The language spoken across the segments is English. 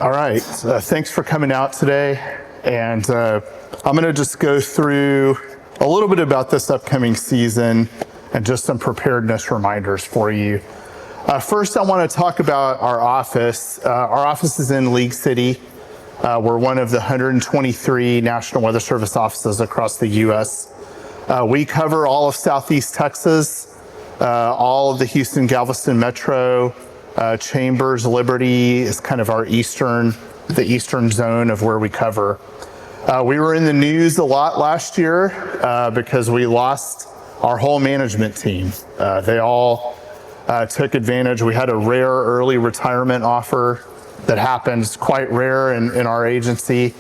All right, thanks for coming out today. And I'm gonna just go through a little bit about this upcoming season and just some preparedness reminders for you. First, I wanna talk about our office. Our office is in League City. We're one of the 123 National Weather Service offices across the US. We cover all of Southeast Texas, all of the Houston, Galveston Metro, Chambers, Liberty is kind of our the eastern zone of where we cover. We were in the news a lot last year because we lost our whole management team. They all took advantage. We had a rare early retirement offer that happens quite rare in our agency.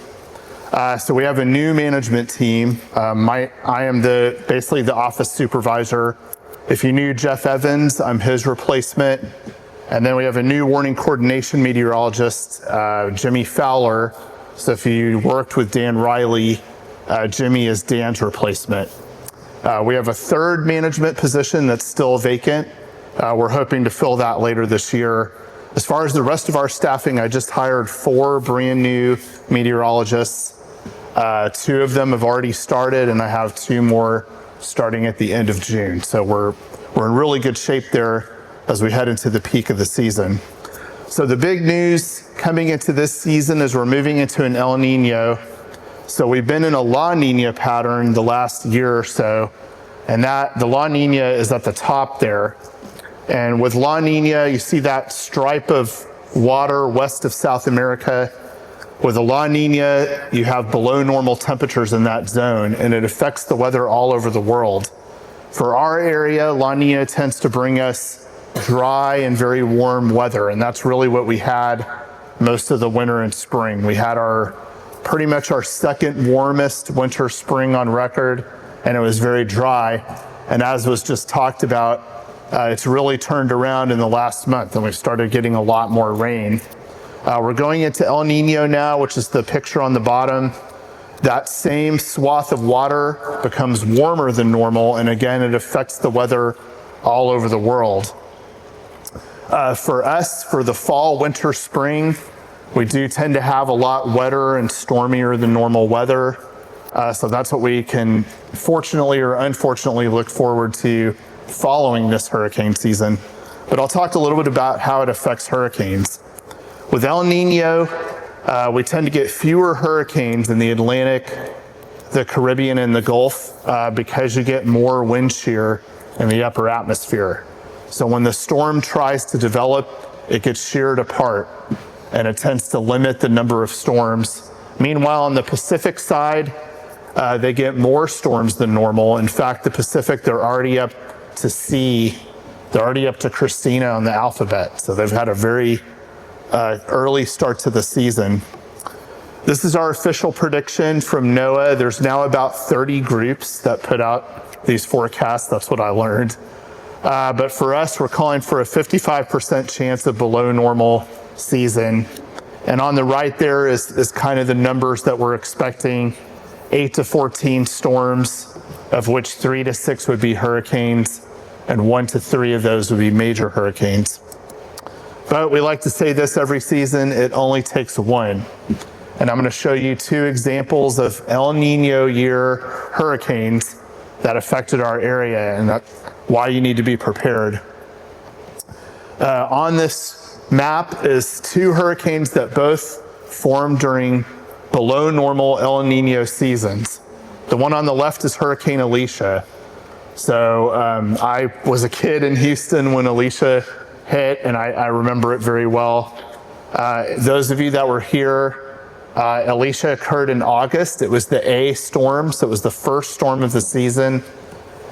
So we have a new management team. I am basically the office supervisor. If you knew Jeff Evans, I'm his replacement. And then we have a new warning coordination meteorologist, Jimmy Fowler. So if you worked with Dan Riley, Jimmy is Dan's replacement. We have a third management position that's still vacant. We're hoping to fill that later this year. As far as the rest of our staffing, I just hired 4 brand new meteorologists. 2 of them have already started, and I have 2 more starting at the end of June. So we're in really good shape there as we head into the peak of the season. So the big news coming into this season is we're moving into an El Nino. So we've been in a La Nina pattern the last year or so, and the La Nina is at the top there. And with La Nina, you see that stripe of water west of South America. With a La Nina, you have below normal temperatures in that zone, and it affects the weather all over the world. For our area, La Nina tends to bring us dry and very warm weather, and that's really what we had most of the winter and spring. We had pretty much our second warmest winter spring on record, and it was very dry. And as was just talked about, it's really turned around in the last month, and we've started getting a lot more rain. We're going into El Nino now, which is the picture on the bottom. That same swath of water becomes warmer than normal, and again, it affects the weather all over the world. For us, for the fall, winter, spring, we do tend to have a lot wetter and stormier than normal weather. So that's what we can fortunately or unfortunately look forward to following this hurricane season. But I'll talk a little bit about how it affects hurricanes. With El Nino, we tend to get fewer hurricanes in the Atlantic, the Caribbean, and the Gulf because you get more wind shear in the upper atmosphere. So when the storm tries to develop, it gets sheared apart, and it tends to limit the number of storms. Meanwhile, on the Pacific side, they get more storms than normal. In fact, the Pacific, they're already up to C. They're already up to Christina on the alphabet. So they've had a very early start to the season. This is our official prediction from NOAA. There's now about 30 groups that put out these forecasts. That's what I learned. But for us, we're calling for a 55% chance of below normal season. And on the right there is kind of the numbers that we're expecting. 8 to 14 storms, of which 3 to 6 would be hurricanes, and 1 to 3 of those would be major hurricanes. But we like to say this every season, it only takes one. And I'm going to show you 2 examples of El Nino year hurricanes that affected our area, and that's why you need to be prepared. On this map is 2 hurricanes that both formed during below normal El Nino seasons. The one on the left is Hurricane Alicia. So I was a kid in Houston when Alicia hit, and I remember it very well. Those of you that were here, Alicia occurred in August. It was the A storm, so it was the first storm of the season.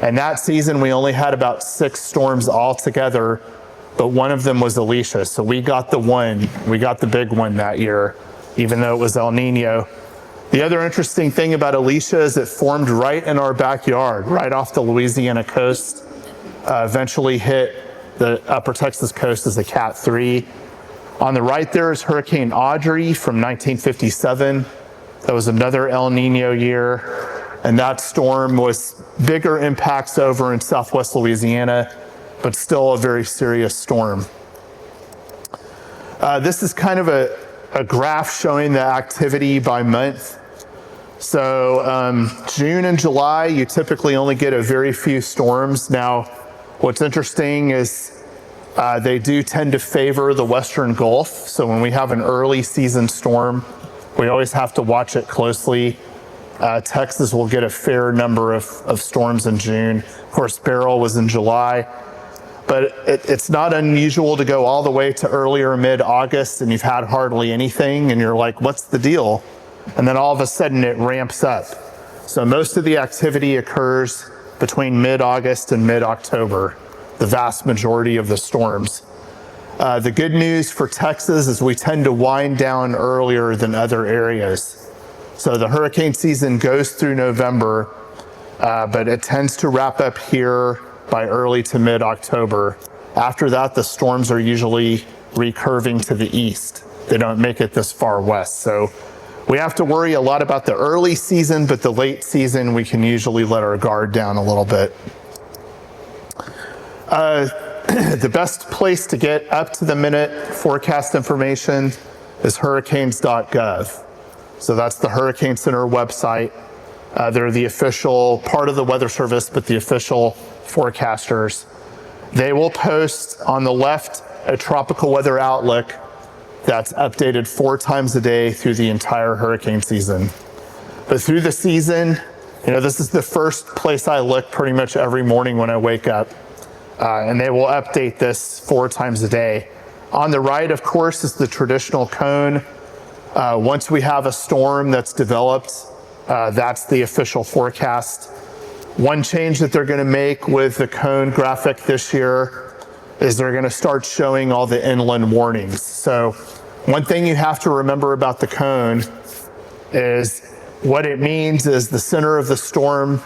And that season, we only had about 6 storms altogether, but one of them was Alicia. So we got the big one that year, even though it was El Nino. The other interesting thing about Alicia is it formed right in our backyard, right off the Louisiana coast, eventually hit the upper Texas coast as a Cat 3. On the right there is Hurricane Audrey from 1957. That was another El Nino year. And that storm was bigger impacts over in southwest Louisiana, but still a very serious storm. This is kind of a graph showing the activity by month. So June and July, you typically only get a very few storms. Now, what's interesting is they do tend to favor the Western Gulf. So when we have an early season storm, we always have to watch it closely. Texas will get a fair number of storms in June. Of course, Beryl was in July. But it's not unusual to go all the way to earlier mid-August and you've had hardly anything and you're like, what's the deal? And then all of a sudden it ramps up. So most of the activity occurs between mid-August and mid-October, the vast majority of the storms. The good news for Texas is we tend to wind down earlier than other areas. So the hurricane season goes through November, but it tends to wrap up here by early to mid-October. After that, the storms are usually recurving to the east. They don't make it this far west. So we have to worry a lot about the early season, but the late season, we can usually let our guard down a little bit. The best place to get up-to-the-minute forecast information is hurricanes.gov. So that's the Hurricane Center website. They're the official part of the Weather Service, but the official forecasters. They will post on the left a tropical weather outlook that's updated 4 times a day through the entire hurricane season. But through the season, this is the first place I look pretty much every morning when I wake up. And they will update this 4 times a day. On the right, of course, is the traditional cone. Once we have a storm that's developed, that's the official forecast. One change that they're going to make with the cone graphic this year is they're going to start showing all the inland warnings. So one thing you have to remember about the cone is what it means is the center of the storm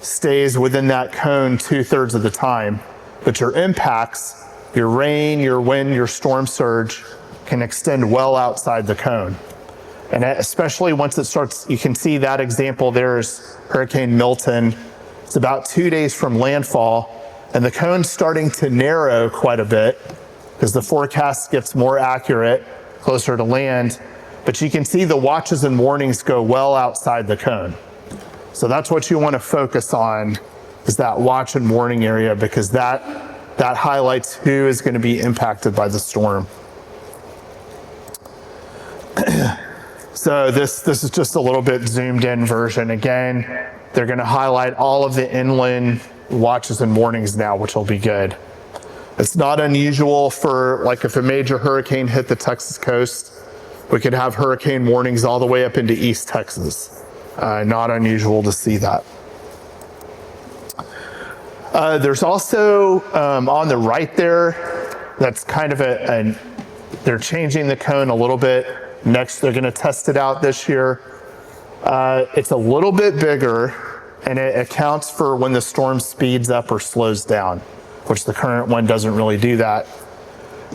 stays within that cone 2/3 of the time, but your impacts, your rain, your wind, your storm surge can extend well outside the cone. And especially once it starts, you can see that example there is Hurricane Milton. It's about 2 days from landfall, and the cone's starting to narrow quite a bit because the forecast gets more accurate closer to land. But you can see the watches and warnings go well outside the cone. So that's what you want to focus on, is that watch and warning area, because that highlights who is going to be impacted by the storm. So this is just a little bit zoomed in version. Again, they're going to highlight all of the inland watches and warnings now, which will be good. It's not unusual for, like, if a major hurricane hit the Texas coast, we could have hurricane warnings all the way up into East Texas. Not unusual to see that. There's also on the right there, that's kind of they're changing the cone a little bit. Next, they're going to test it out this year. It's a little bit bigger, and it accounts for when the storm speeds up or slows down, which the current one doesn't really do that.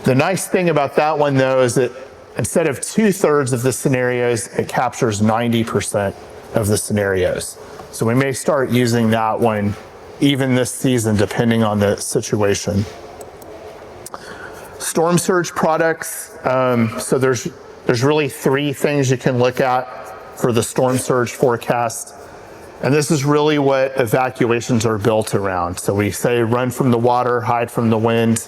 The nice thing about that one, though, is that instead of 2/3 of the scenarios, it captures 90% of the scenarios. So we may start using that one even this season, depending on the situation. Storm surge products. So there's really 3 things you can look at for the storm surge forecast. And this is really what evacuations are built around. So we say run from the water, hide from the wind.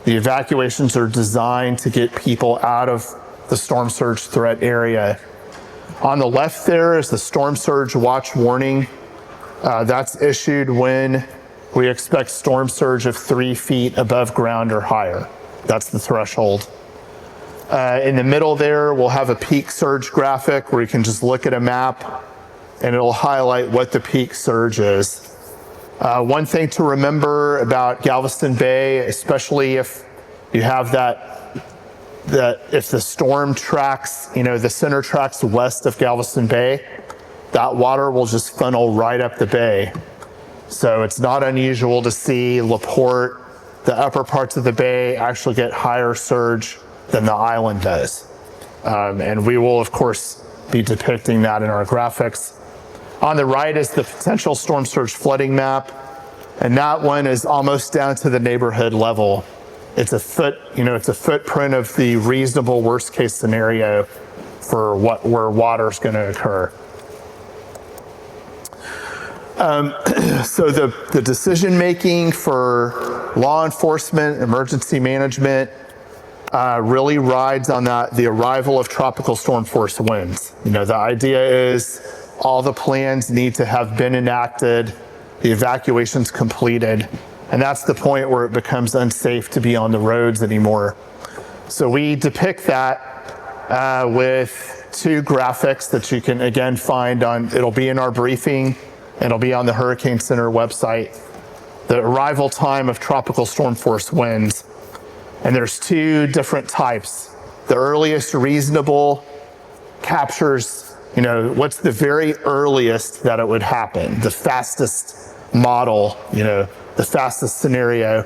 The evacuations are designed to get people out of the storm surge threat area. On the left there is the storm surge watch warning. That's issued when we expect storm surge of 3 feet above ground or higher. That's the threshold. In the middle there, we'll have a peak surge graphic where you can just look at a map and it'll highlight what the peak surge is. One thing to remember about Galveston Bay, especially if you have that if the storm tracks, the center tracks west of Galveston Bay, that water will just funnel right up the bay. So it's not unusual to see LaPorte, the upper parts of the bay, actually get higher surge than the island does. And we will, of course, be depicting that in our graphics. On the right is the potential storm surge flooding map, and that one is almost down to the neighborhood level. it's a footprint of the reasonable worst case scenario for where water's going to occur. So the decision making for law enforcement, emergency management, really rides on the arrival of tropical storm force winds. The idea is all the plans need to have been enacted, the evacuation's completed, and that's the point where it becomes unsafe to be on the roads anymore. So we depict that with two graphics that you can again find it'll be in our briefing, it'll be on the Hurricane Center website, the arrival time of tropical storm force winds. And there's two different types. The earliest reasonable captures, what's the very earliest that it would happen, the fastest model, the fastest scenario.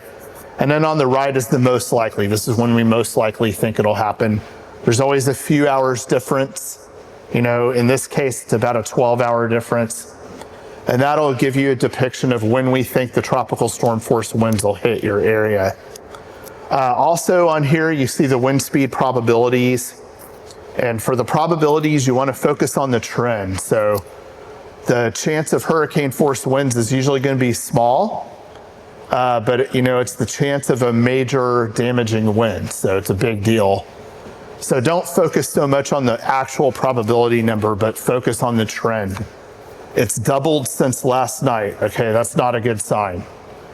And then on the right is the most likely. This is when we most likely think it'll happen. There's always a few hours difference. In this case, it's about a 12-hour difference. And that'll give you a depiction of when we think the tropical storm force winds will hit your area. Also on here, you see the wind speed probabilities. And for the probabilities, you want to focus on the trend. So the chance of hurricane force winds is usually going to be small, but it's the chance of a major damaging wind. So it's a big deal. So don't focus so much on the actual probability number, but focus on the trend. It's doubled since last night. Okay, that's not a good sign.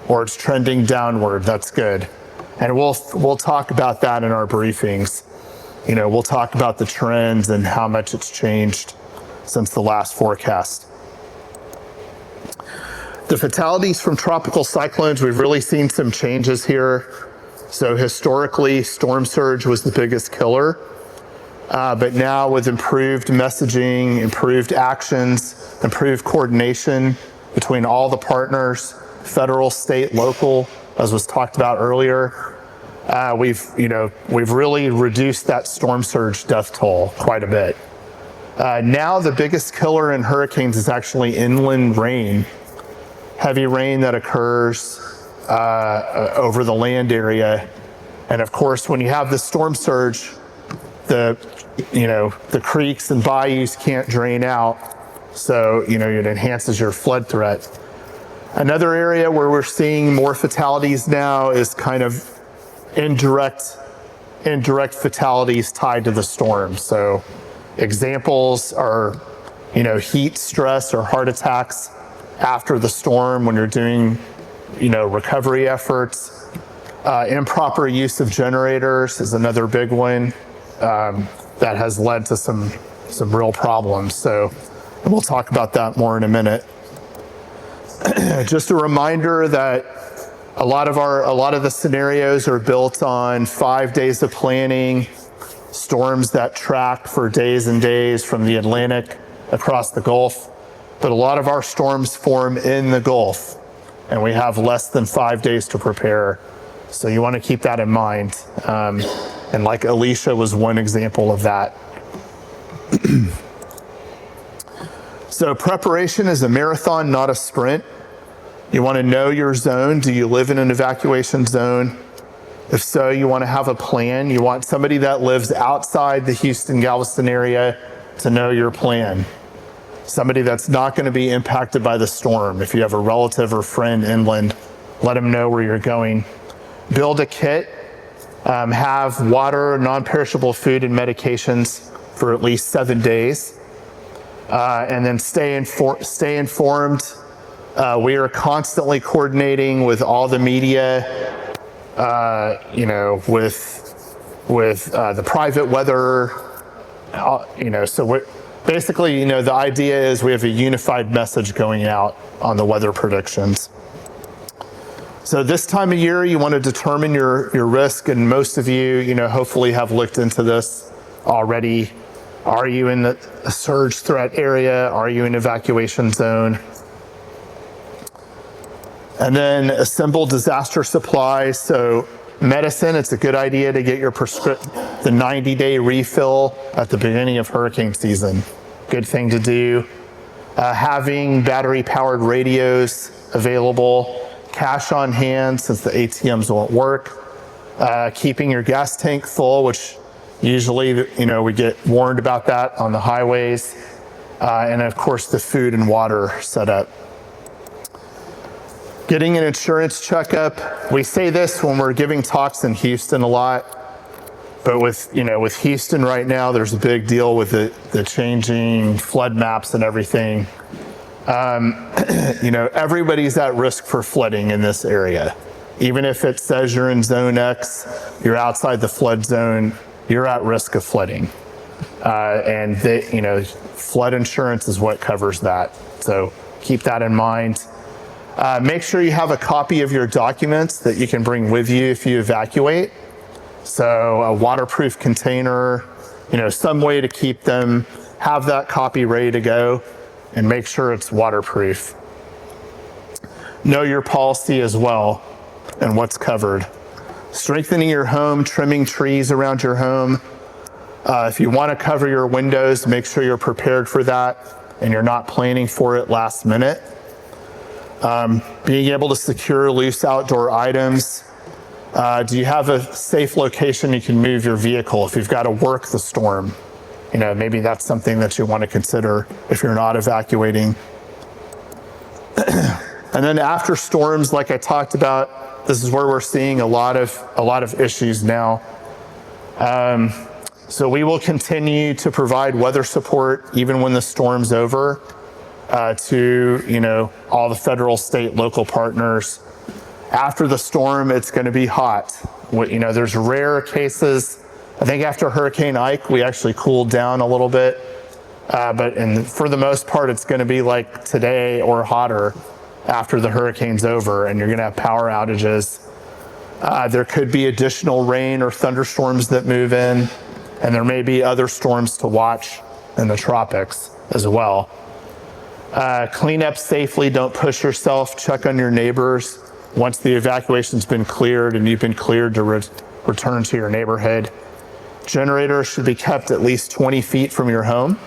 Or it's trending downward. That's good. And we'll talk about that in our briefings. We'll talk about the trends and how much it's changed since the last forecast. The fatalities from tropical cyclones, we've really seen some changes here. So historically, storm surge was the biggest killer. But now with improved messaging, improved actions, improved coordination between all the partners, federal, state, local, as was talked about earlier, we've really reduced that storm surge death toll quite a bit. Now the biggest killer in hurricanes is actually inland rain, heavy rain that occurs over the land area. And of course, when you have the storm surge, the creeks and bayous can't drain out, so it enhances your flood threat. Another area where we're seeing more fatalities now is kind of indirect fatalities tied to the storm. So examples are, heat stress or heart attacks after the storm when you're doing, recovery efforts. Improper use of generators is another big one that has led to some real problems. So we'll talk about that more in a minute. Just a reminder that a lot of the scenarios are built on 5 days of planning, storms that track for days and days from the Atlantic across the Gulf. But a lot of our storms form in the Gulf, and we have less than 5 days to prepare. So you want to keep that in mind. And like Alicia was one example of that. So preparation is a marathon, not a sprint. You want to know your zone. Do you live in an evacuation zone? If so, you want to have a plan. You want somebody that lives outside the Houston, Galveston area to know your plan. Somebody that's not going to be impacted by the storm. If you have a relative or friend inland, let them know where you're going. Build a kit. Have water, non-perishable food, and medications for at least 7 days. And then stay informed. We are constantly coordinating with all the media, with the private weather, so basically, the idea is we have a unified message going out on the weather predictions. So this time of year, you want to determine your risk, and most of you, hopefully have looked into this already. Are you in a surge threat area? Are you in evacuation zone? And then assemble disaster supplies. So medicine, it's a good idea to get the 90-day refill at the beginning of hurricane season. Good thing to do. Having battery-powered radios available, cash on hand since the ATMs won't work. keeping your gas tank full, which usually, we get warned about that on the highways. And of course, the food and water setup. Getting an insurance checkup. We say this when we're giving talks in Houston a lot, but with Houston right now, there's a big deal with the changing flood maps and everything. Everybody's at risk for flooding in this area. Even if it says you're in zone X, you're outside the flood zone, you're at risk of flooding. And flood insurance is what covers that. So keep that in mind. Make sure you have a copy of your documents that you can bring with you if you evacuate. So a waterproof container, some way to keep them, have that copy ready to go, and make sure it's waterproof. Know your policy as well and what's covered. Strengthening your home, trimming trees around your home. If you want to cover your windows, make sure you're prepared for that and you're not planning for it last minute. Being able to secure loose outdoor items. Do you have a safe location you can move your vehicle if you've got to work the storm? Maybe that's something that you want to consider if you're not evacuating. And then after storms, like I talked about, this is where we're seeing a lot of issues now. So we will continue to provide weather support even when the storm's over to all the federal, state, local partners. After the storm, it's going to be hot. There's rare cases. I think after Hurricane Ike, we actually cooled down a little bit. But for the most part, it's going to be like today or hotter after the hurricane's over, and you're going to have power outages. There could be additional rain or thunderstorms that move in, and there may be other storms to watch in the tropics as well. Clean up safely, don't push yourself, check on your neighbors once the evacuation's been cleared and you've been cleared to return to your neighborhood. Generators should be kept at least 20 feet from your home.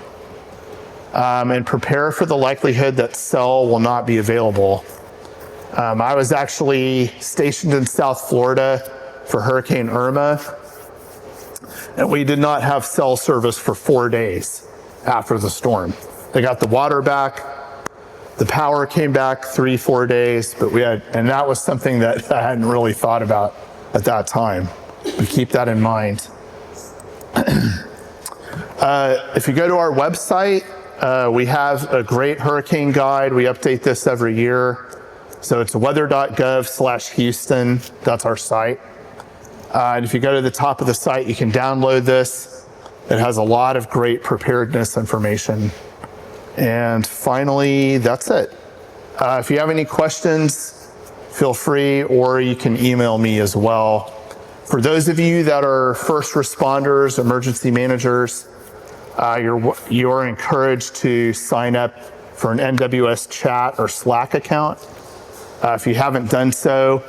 And prepare for the likelihood that cell will not be available. I was actually stationed in South Florida for Hurricane Irma, and we did not have cell service for 4 days after the storm. They got the water back, the power came back 3-4 days, but and that was something that I hadn't really thought about at that time. But keep that in mind. If you go to our website, we have a great hurricane guide. We update this every year. So it's weather.gov/Houston. That's our site. And if you go to the top of the site, you can download this. It has a lot of great preparedness information. And finally, that's it. If you have any questions, feel free, or you can email me as well. For those of you that are first responders, emergency managers, you're encouraged to sign up for an NWS chat or Slack account. If you haven't done so,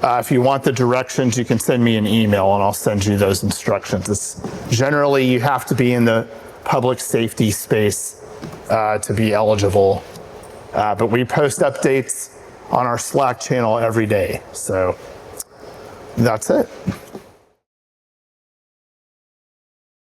if you want the directions, you can send me an email and I'll send you those instructions. Generally, you have to be in the public safety space to be eligible. But we post updates on our Slack channel every day. So that's it.